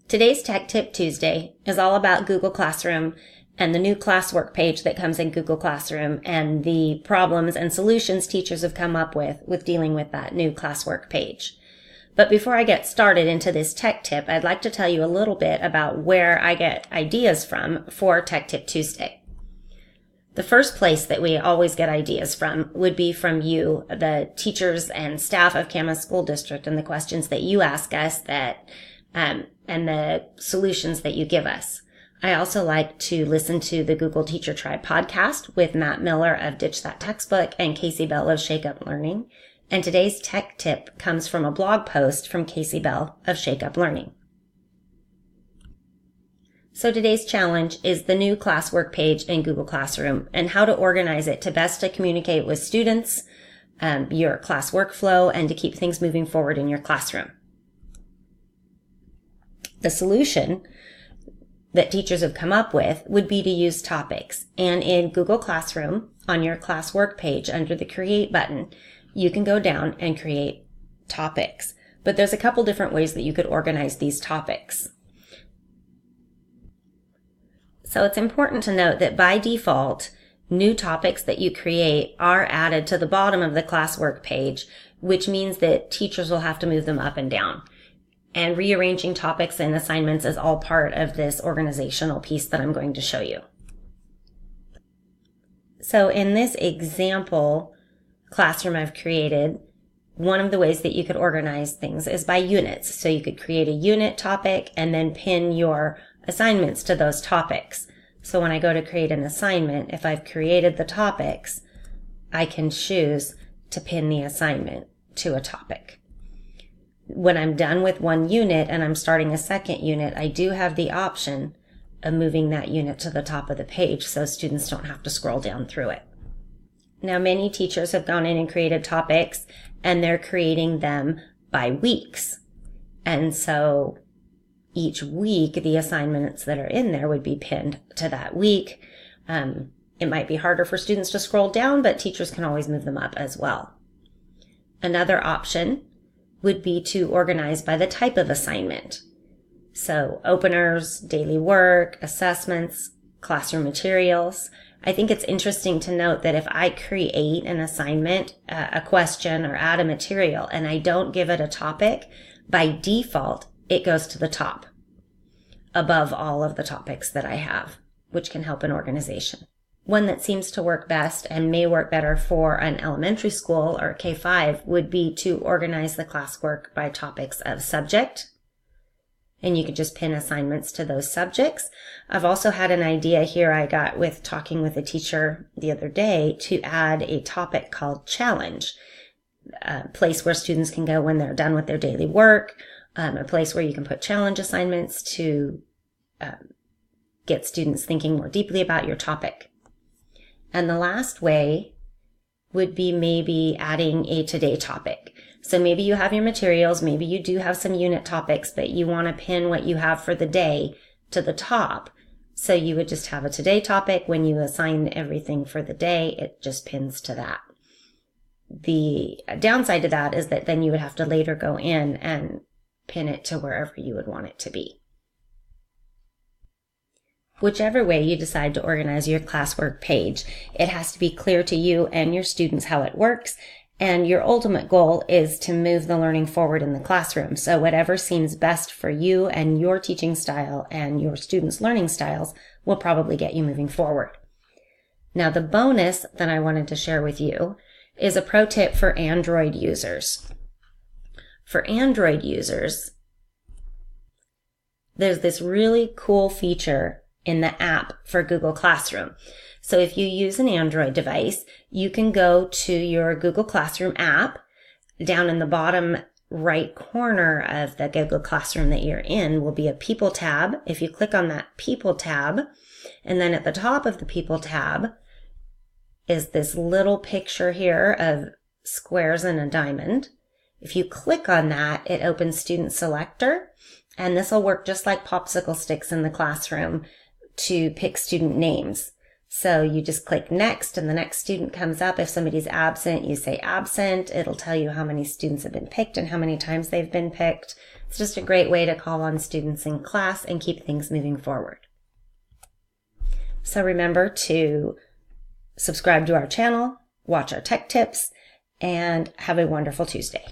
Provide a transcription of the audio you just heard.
Today's Tech Tip Tuesday is all about Google Classroom and the new classwork page that comes in Google Classroom and the problems and solutions teachers have come up with dealing with that new classwork page. But before I get started into this tech tip, I'd like to tell you a little bit about where I get ideas from for Tech Tip Tuesday. The first place that we always get ideas from would be from you, the teachers and staff of Camas School District, and the questions that you ask us and the solutions that you give us. I also like to listen to the Google Teacher Tribe podcast with Matt Miller of Ditch That Textbook and Casey Bell of Shake Up Learning. And today's tech tip comes from a blog post from Casey Bell of Shake Up Learning. So today's challenge is the new classwork page in Google Classroom and how to organize it to best to communicate with students, your class workflow, and to keep things moving forward in your classroom. The solution that teachers have come up with would be to use topics. And in Google Classroom, on your classwork page under the Create button, you can go down and create topics. But there's a couple different ways that you could organize these topics. So it's important to note that by default, new topics that you create are added to the bottom of the classwork page, which means that teachers will have to move them up and down. And rearranging topics and assignments is all part of this organizational piece that I'm going to show you. So in this example classroom I've created, one of the ways that you could organize things is by units. So you could create a unit topic and then pin your assignments to those topics. So when I go to create an assignment, if I've created the topics, I can choose to pin the assignment to a topic. When I'm done with one unit and I'm starting a second unit, I do have the option of moving that unit to the top of the page so students don't have to scroll down through it. Now, many teachers have gone in and created topics and they're creating them by weeks. And so each week, the assignments that are in there would be pinned to that week. It might be harder for students to scroll down, but teachers can always move them up as well. Another option would be to organize by the type of assignment. So openers, daily work, assessments, classroom materials. I think it's interesting to note that if I create an assignment, a question, or add a material, and I don't give it a topic, by default, it goes to the top above all of the topics that I have, which can help in organization. One that seems to work best and may work better for an elementary school or K-5 would be to organize the classwork by topics of subject. And you could just pin assignments to those subjects. I've also had an idea here I got with talking with a teacher the other day to add a topic called challenge, a place where students can go when they're done with their daily work, a place where you can put challenge assignments to get students thinking more deeply about your topic. And the last way would be maybe adding a today topic. So maybe you have your materials, maybe you do have some unit topics, but you want to pin what you have for the day to the top. So you would just have a today topic. When you assign everything for the day, it just pins to that. The downside to that is that then you would have to later go in and pin it to wherever you would want it to be. Whichever way you decide to organize your classwork page, it has to be clear to you and your students how it works, and your ultimate goal is to move the learning forward in the classroom. So whatever seems best for you and your teaching style and your students' learning styles will probably get you moving forward. Now, the bonus that I wanted to share with you is a pro tip for Android users. For Android users, there's this really cool feature in the app for Google Classroom. So if you use an Android device, you can go to your Google Classroom app. Down in the bottom right corner of the Google Classroom that you're in will be a People tab. If you click on that People tab, and then at the top of the People tab is this little picture here of squares and a diamond. If you click on that, it opens Student Selector, and this will work just like popsicle sticks in the classroom to pick student names. So you just click next and the next student comes up. If somebody's absent, you say absent. It'll tell you how many students have been picked and how many times they've been picked. It's just a great way to call on students in class and keep things moving forward. So remember to subscribe to our channel, watch our tech tips, and have a wonderful Tuesday.